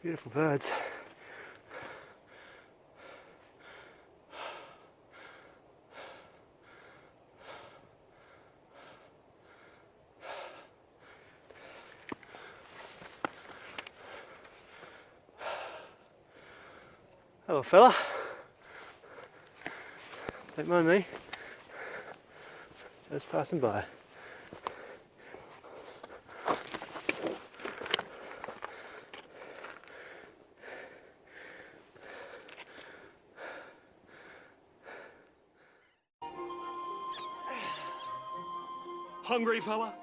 Beautiful birds. Hello fella, don't mind me, just passing by. Hungry fella?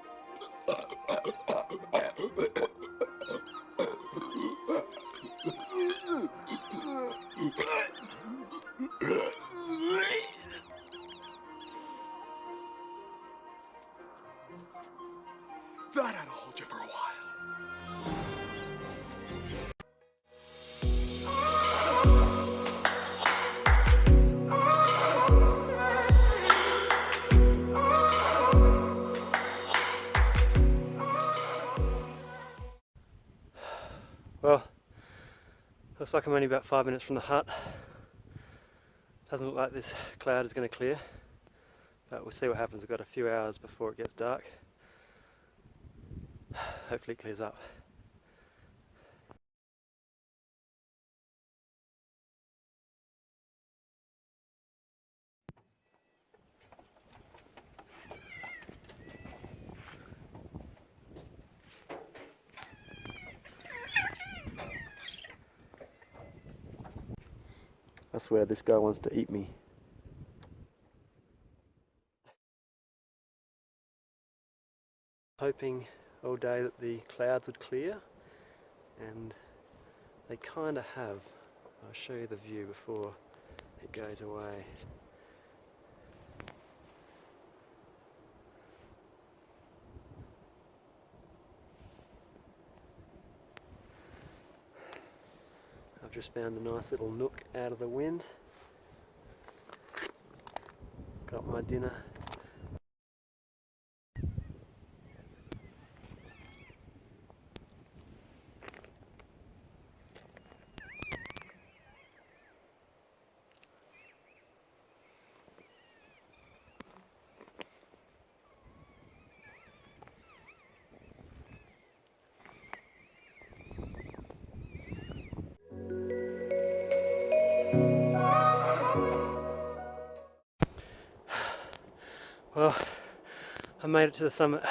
That ought to hold you for a while. Well, looks like I'm only about 5 minutes from the hut. Doesn't look like this cloud is going to clear, but we'll see what happens. We've got a few hours before it gets dark. Hopefully it clears up. I swear this guy wants to eat me. Hoping all day that the clouds would clear, and they kind of have. I'll show you the view before it goes away. I've just found a nice little nook out of the wind. Got my dinner. Well, I made it to the summit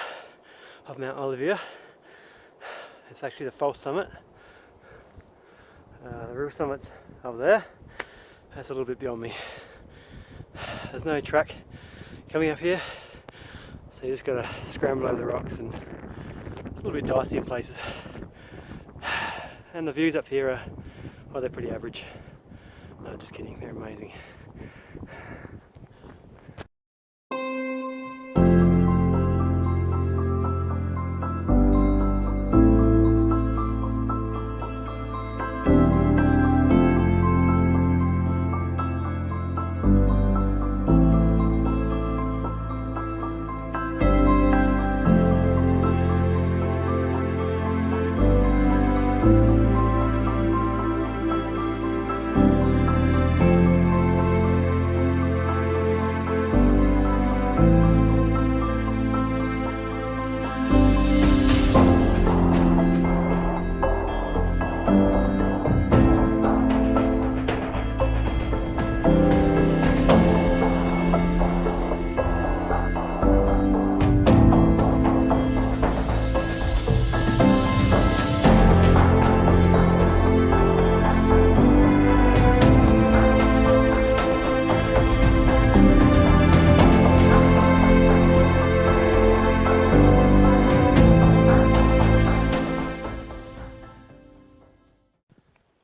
of Mount Olivier. It's actually the false summit. The real summit's over there. That's a little bit beyond me. There's no track coming up here, so you just gotta scramble over the rocks, and it's a little bit dicey in places. And the views up here are, well, they're pretty average. No, just kidding, they're amazing.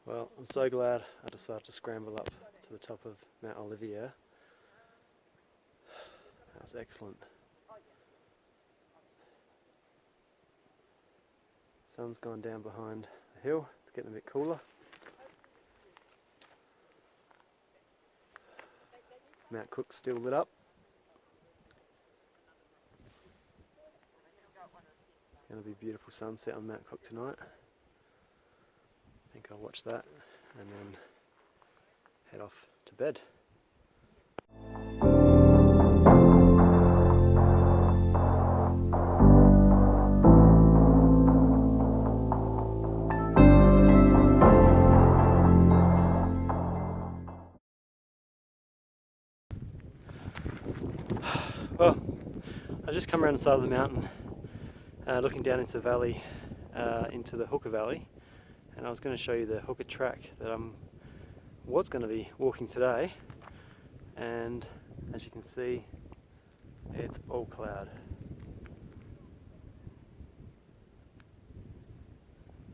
Well, I'm so glad I decided to scramble up to the top of Mount Olivier. That was excellent. Sun's gone down behind the hill, it's getting a bit cooler. Mount Cook's still lit up. It's going to be a beautiful sunset on Mount Cook tonight. I think I'll watch that and then head off to bed. Well, I just come around the side of the mountain, looking down into the valley, into the Hooker Valley, and I was going to show you the Hooker Track that I was going to be walking today, and as you can see, it's all cloud.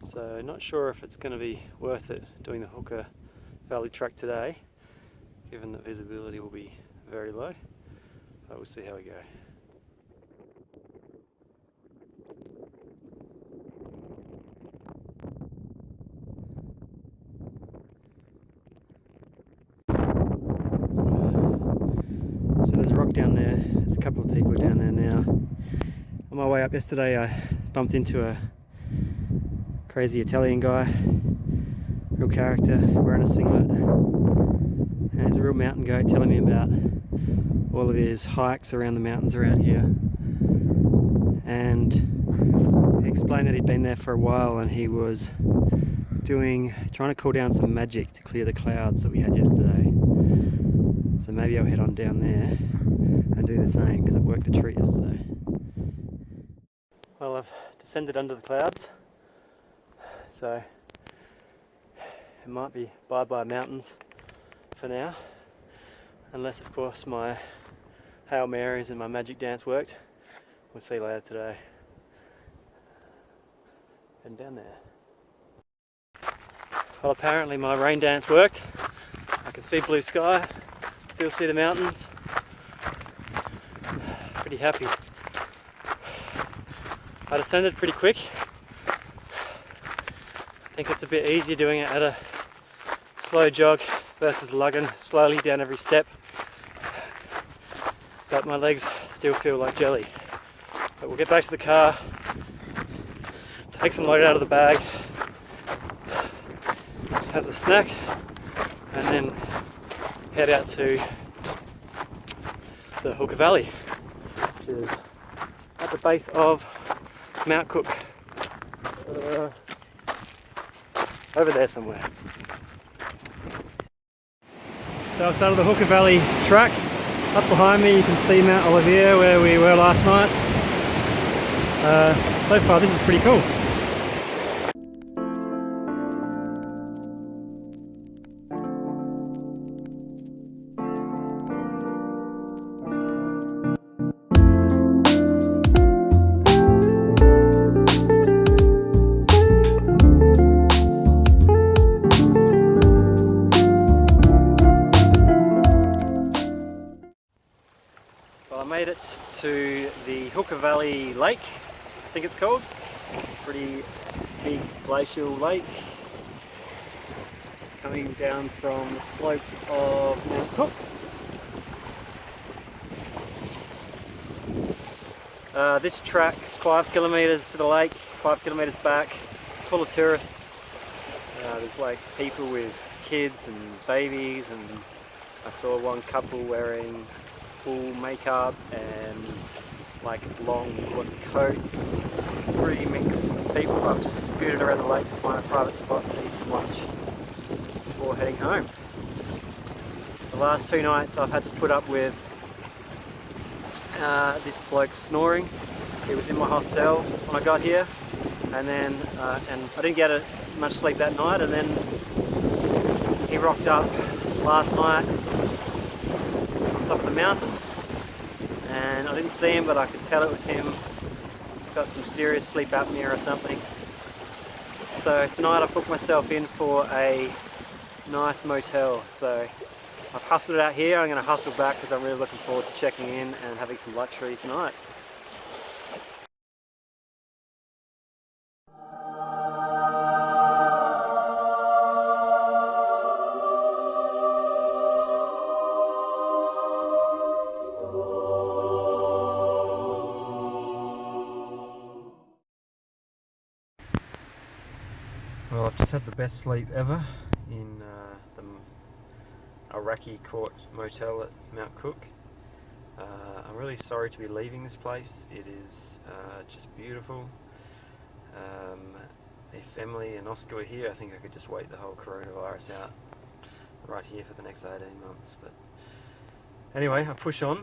So not sure if it's going to be worth it doing the Hooker Valley Track today, given that visibility will be very low. But we'll see how we go. So there's a rock down there. There's a couple of people down there now. On my way up yesterday, I bumped into a crazy Italian guy, real character, wearing a singlet. And he's a real mountain goat, telling me about all of his hikes around the mountains around here, and he explained that he'd been there for a while and he was trying to call down some magic to clear the clouds that we had yesterday. So maybe I'll head on down there and do the same, because it worked a treat yesterday. Well, I've descended under the clouds, so it might be bye-bye mountains for now, unless of course my Hail Marys and my magic dance worked. We'll see later today. And down there. Well, apparently my rain dance worked. I can see blue sky, still see the mountains. Pretty happy. I descended pretty quick. I think it's a bit easier doing it at a slow jog versus lugging slowly down every step. But my legs still feel like jelly. But we'll get back to the car, take some load out of the bag, have a snack, and then head out to the Hooker Valley, which is at the base of Mount Cook. Over there somewhere. So I've started the Hooker Valley track. Up behind me you can see Mount Olivier, where we were last night. So far this is pretty cool. Well, I made it to the Hooker Valley Lake, I think it's called. Pretty big glacial lake coming down from the slopes of Mount Cook. This track's 5 kilometres to the lake, 5 kilometres back, full of tourists. There's like people with kids and babies, and I saw one couple wearing full makeup and like long woolen coats. Pretty mix of people. I've just scooted around the lake to find a private spot to eat some lunch before heading home. The last 2 nights I've had to put up with this bloke snoring. He was in my hostel when I got here, and then and I didn't get much sleep that night, and then he rocked up last night on top of the mountain, and I didn't see him, but I could tell it was him. He's got some serious sleep apnea or something. So tonight I booked myself in for a nice motel. So I've hustled it out here. I'm going to hustle back because I'm really looking forward to checking in and having some luxury tonight. Well, I've just had the best sleep ever in the Iraqi Court Motel at Mount Cook. I'm really sorry to be leaving this place. It is just beautiful. If Emily and Oscar were here, I think I could just wait the whole coronavirus out right here for the next 18 months. But anyway, I push on.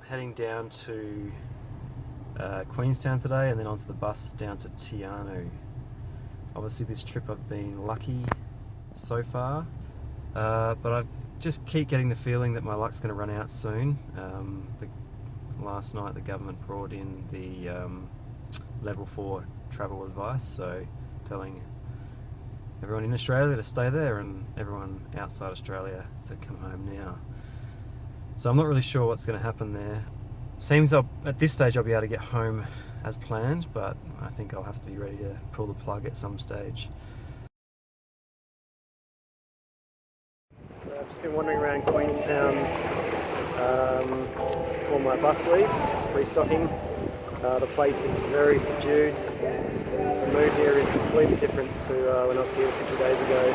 Heading down to Queenstown today and then onto the bus down to Tianu. Obviously this trip I've been lucky so far, but I just keep getting the feeling that my luck's going to run out soon. Last night the government brought in the level 4 travel advice, so telling everyone in Australia to stay there and everyone outside Australia to come home now. So I'm not really sure what's going to happen there. Seems at this stage I'll be able to get home as planned, but I think I'll have to be ready to pull the plug at some stage. So I've just been wandering around Queenstown before my bus leaves, restocking. The place is very subdued. The mood here is completely different to when I was here 60 days ago.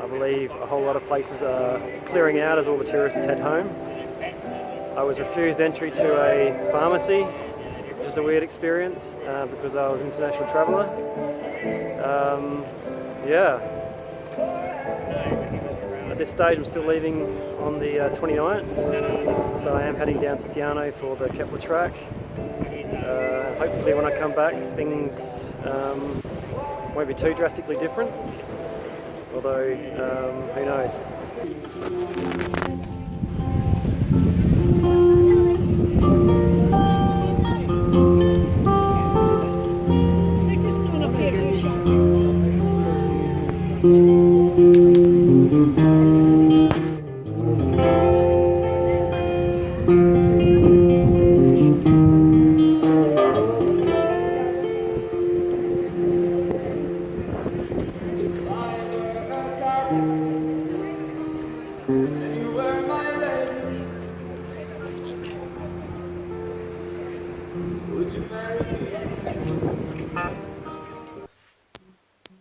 I believe a whole lot of places are clearing out as all the tourists head home. I was refused entry to a pharmacy, which is a weird experience because I was an international traveller. Yeah. At this stage I'm still leaving on the 29th, so I am heading down to Tianu for the Kepler Track. Hopefully when I come back things won't be too drastically different, although who knows.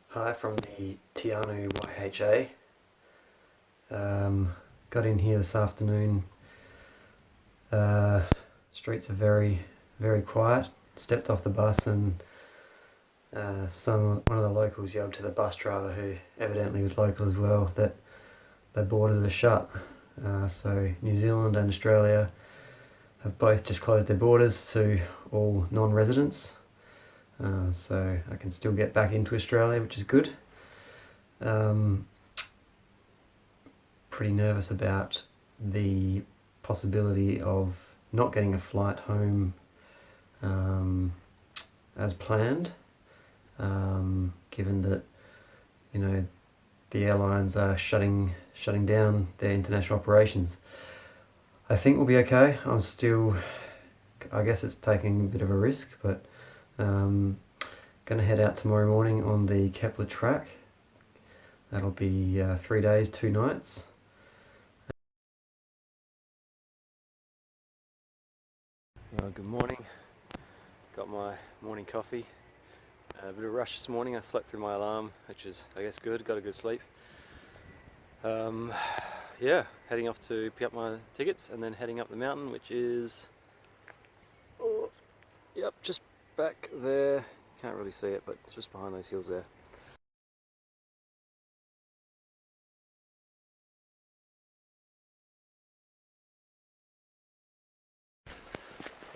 Hi from the Tianu YHA. Got in here this afternoon. Streets are very, very quiet. Stepped off the bus and one of the locals yelled to the bus driver, who evidently was local as well, that the borders are shut. So New Zealand and Australia have both just closed their borders to all non-residents. So I can still get back into Australia, which is good. Pretty nervous about the possibility of not getting a flight home as planned, given that, you know, the airlines are shutting down their international operations. I think we'll be okay. I guess it's taking a bit of a risk, but going to head out tomorrow morning on the Kepler Track. That'll be 3 days, 2 nights. Good morning. Got my morning coffee. A bit of a rush this morning. I slept through my alarm, which is, I guess, good. Got a good sleep. Yeah, heading off to pick up my tickets and then heading up the mountain, which is, yep, just back there. Can't really see it, but it's just behind those hills there.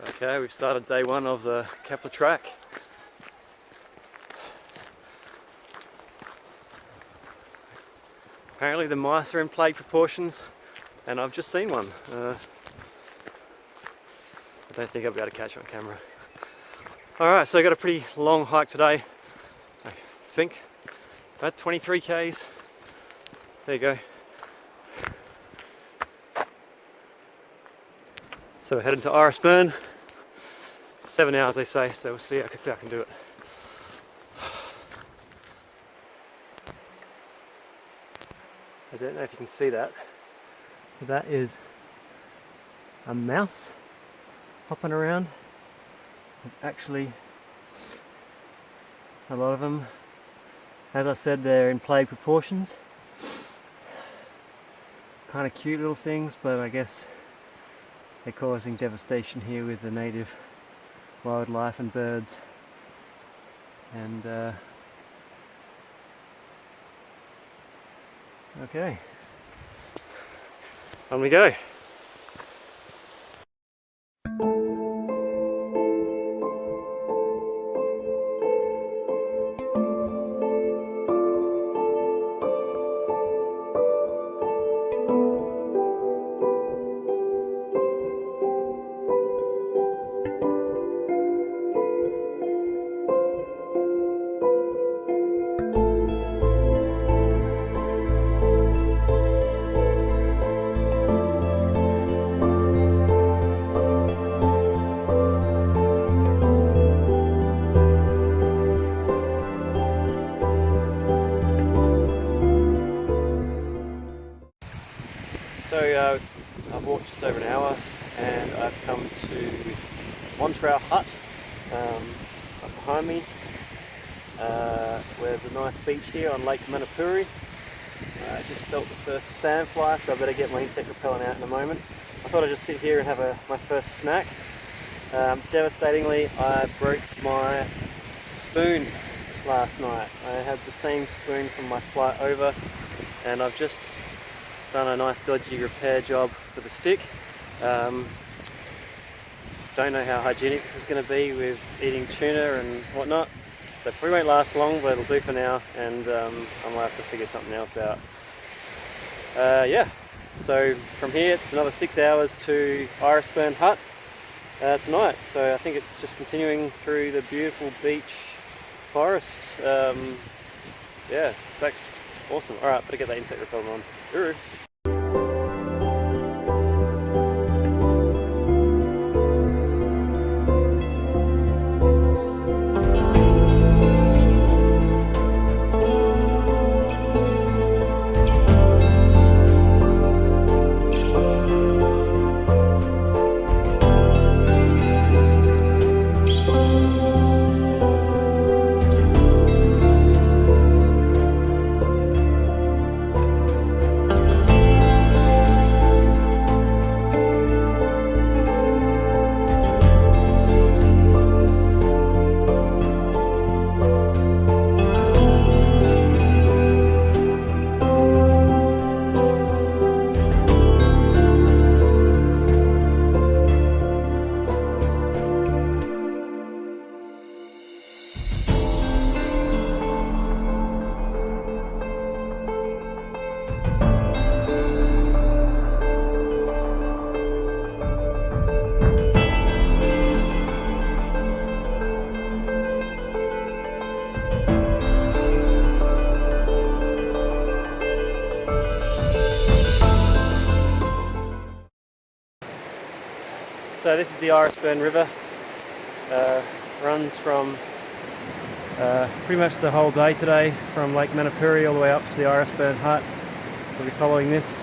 Okay, we've started day 1 of the Kepler Track. Apparently the mice are in plague proportions, and I've just seen one. I don't think I'll be able to catch it on camera. Alright, so I got a pretty long hike today. I think about 23 k's. There you go. So we're heading to Irisburn. 7 hours they say, so we'll see how quickly I can do it. I don't know if you can see that, but that is a mouse hopping around. It's actually A lot of them, as I said, they're in plague proportions. Kind of cute little things, but I guess they're causing devastation here with the native wildlife and birds. And okay, on we go. So I've walked just over an hour and I've come to Mueller Hut up behind me, where there's a nice beach here on Lake Manapuri. I just felt the first sandfly, so I better get my insect repellent out in a moment. I thought I'd just sit here and have my first snack. Devastatingly, I broke my spoon last night. I had the same spoon from my flight over, and I've just done a nice dodgy repair job with a stick. Don't know how hygienic this is going to be with eating tuna and whatnot, so it probably won't last long, but it'll do for now, and I might have to figure something else out. Yeah, so from here it's another 6 hours to Mueller Hut tonight, so I think it's just continuing through the beautiful beach forest. Yeah, it's actually awesome. Alright, better get that insect repellent on. Uru. So this is the Mueller River. Runs from pretty much the whole day today, from Lake Manapuri all the way up to the Mueller Hut. So we'll be following this.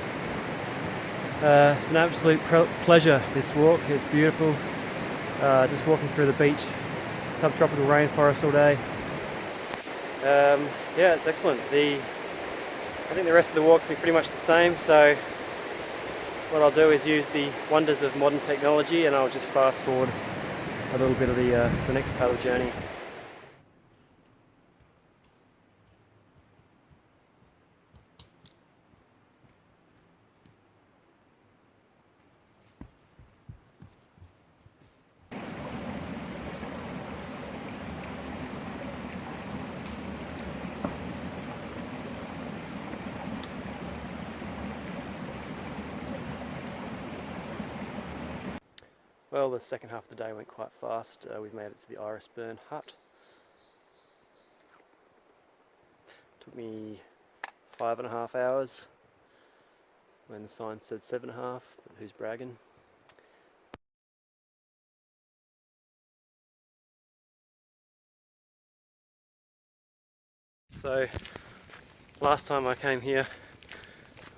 It's an absolute pleasure, this walk. It's beautiful. Just walking through the beach, subtropical rainforest all day. Yeah, it's excellent. I think the rest of the walks will be pretty much the same, so what I'll do is use the wonders of modern technology, and I'll just fast forward a little bit of the next part of the journey. Well, the second half of the day went quite fast. We've made it to the Mueller Hut. Took me 5.5 hours when the sign said 7.5, but who's bragging? So, last time I came here,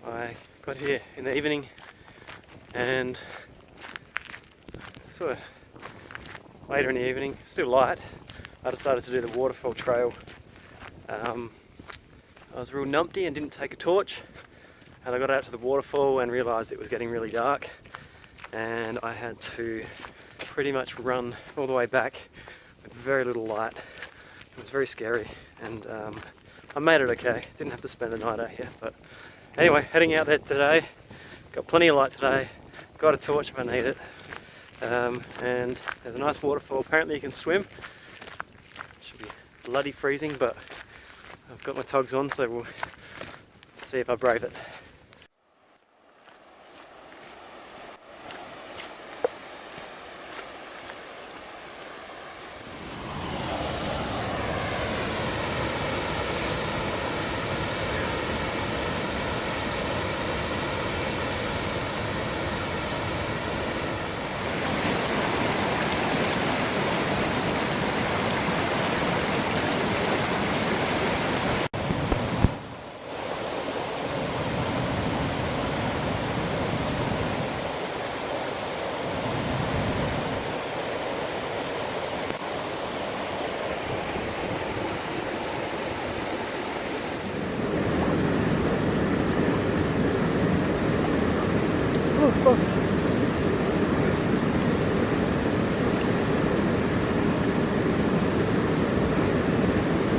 I got here in the evening and sort of later in the evening, still light, I decided to do the waterfall trail. I was real numpty and didn't take a torch, and I got out to the waterfall and realised it was getting really dark, and I had to pretty much run all the way back with very little light. It was very scary, and I made it okay. Didn't have to spend the night out here, but anyway, heading out there today. Got plenty of light today. Got a torch if I need it. And there's a nice waterfall. Apparently you can swim. Should be bloody freezing, but I've got my togs on, so we'll see if I brave it.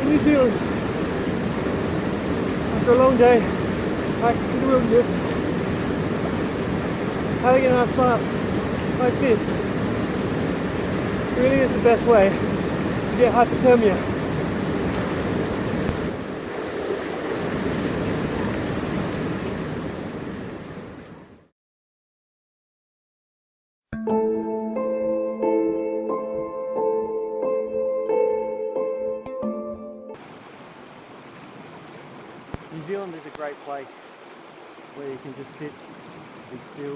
In New Zealand, after a long day, back in the wilderness, having a nice bath like this really is the best way to get hypothermia. New Zealand is a great place where you can just sit, be still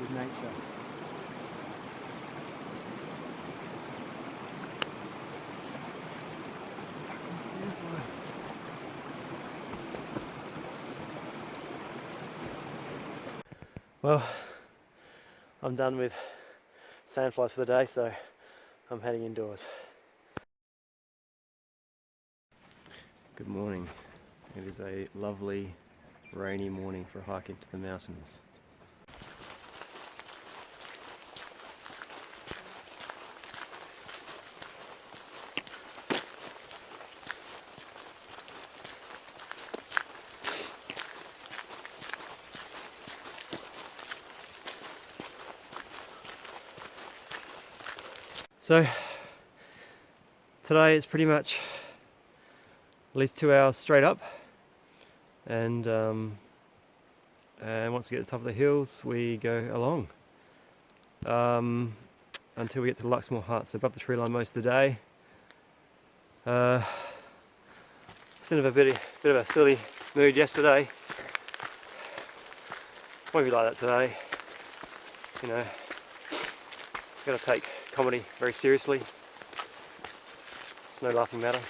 with nature. Well, I'm done with sandflies for the day, so I'm heading indoors. Good morning. It is a lovely rainy morning for a hike into the mountains. So today it's pretty much at least 2 hours straight up, and once we get to the top of the hills we go along until we get to the Mueller Hut. So above the tree line most of the day. Just in a bit of a silly mood yesterday. Won't be like that today. You know, gotta take comedy very seriously. It's no laughing matter.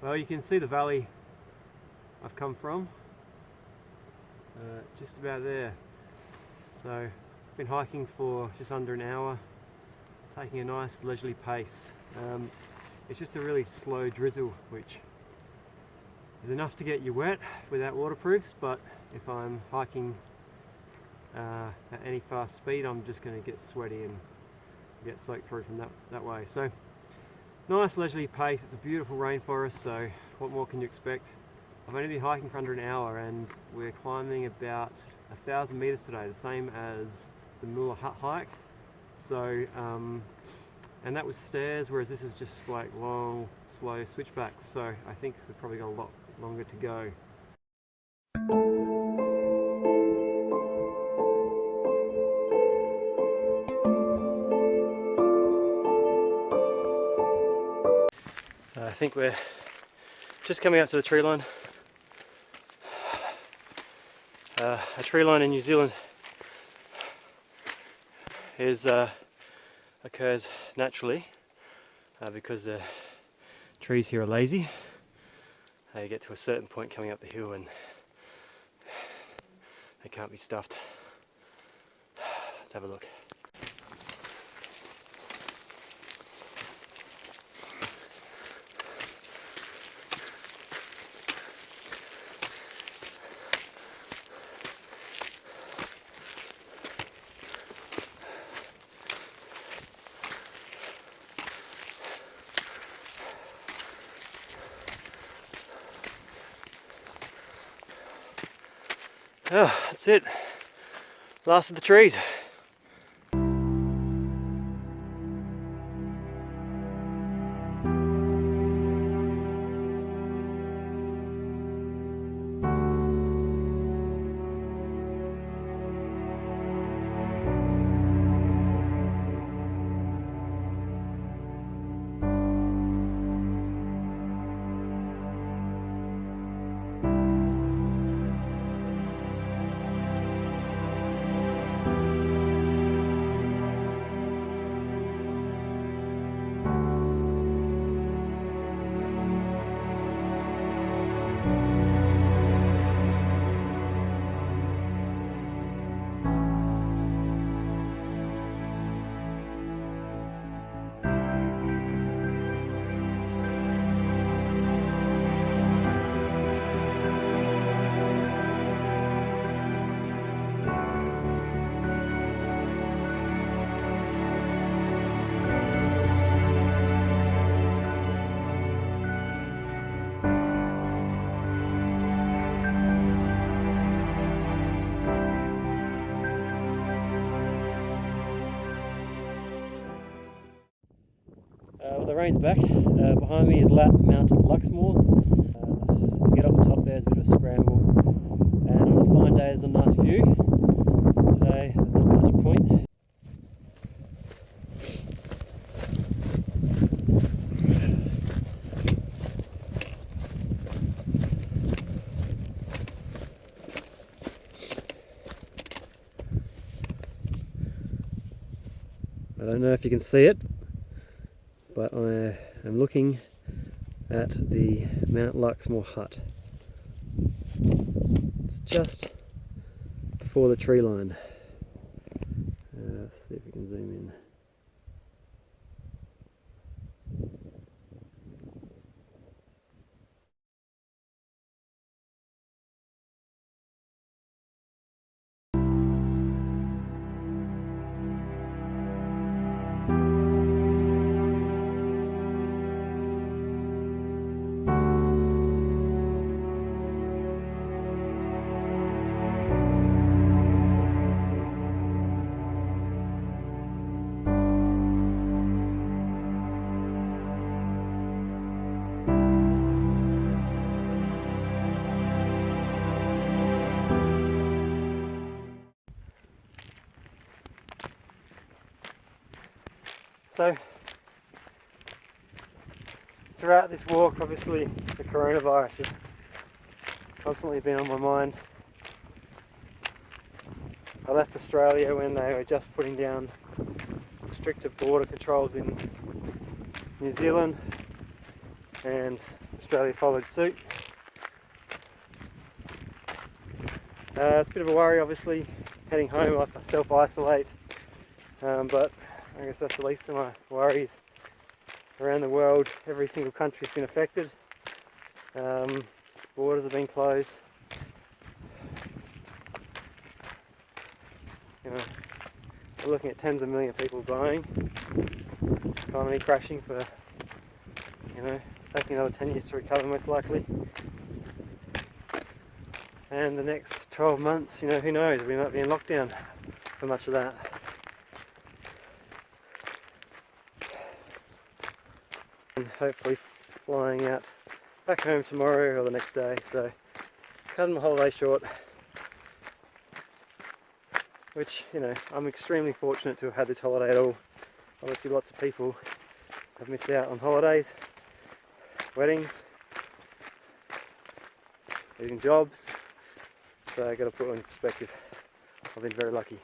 Well, you can see the valley I've come from, just about there. So I've been hiking for just under an hour, taking a nice leisurely pace. It's just a really slow drizzle, which is enough to get you wet without waterproofs, but if I'm hiking at any fast speed, I'm just going to get sweaty and get soaked through from that way. So nice leisurely pace. It's a beautiful rainforest, so what more can you expect? I've only been hiking for under an hour and we're climbing about 1,000 meters today, the same as the Mueller Hut hike. So and that was stairs, whereas this is just like long, slow switchbacks. So I think we've probably got a lot longer to go. I think we're just coming up to the tree line. A tree line in New Zealand occurs naturally because the trees here are lazy. They get to a certain point coming up the hill and they can't be stuffed. Let's have a look. Oh, that's it. Last of the trees. Well, the rain's back. Behind me is Mount Luxmore. To get up the top there is a bit of a scramble. And on a fine day there's a nice view. Today there's not much point. I don't know if you can see it, but I am looking at the Mount Luxmore hut. It's just before the tree line. Let's see if we can zoom in. So, throughout this walk, obviously the coronavirus has constantly been on my mind. I left Australia when they were just putting down stricter border controls in New Zealand, and Australia followed suit. It's a bit of a worry, obviously, heading home. I'll have to self-isolate, but I guess that's the least of my worries. Around the world, every single country has been affected. Borders have been closed. You know, we're looking at tens of millions of people dying. Economy crashing for, you know, taking another 10 years to recover most likely. And the next 12 months, you know, who knows, we might be in lockdown for much of that. And hopefully flying out back home tomorrow or the next day, so cutting my holiday short, which, you know, I'm extremely fortunate to have had this holiday at all. Obviously lots of people have missed out on holidays, weddings, losing jobs, so I've got to put it in perspective. I've been very lucky.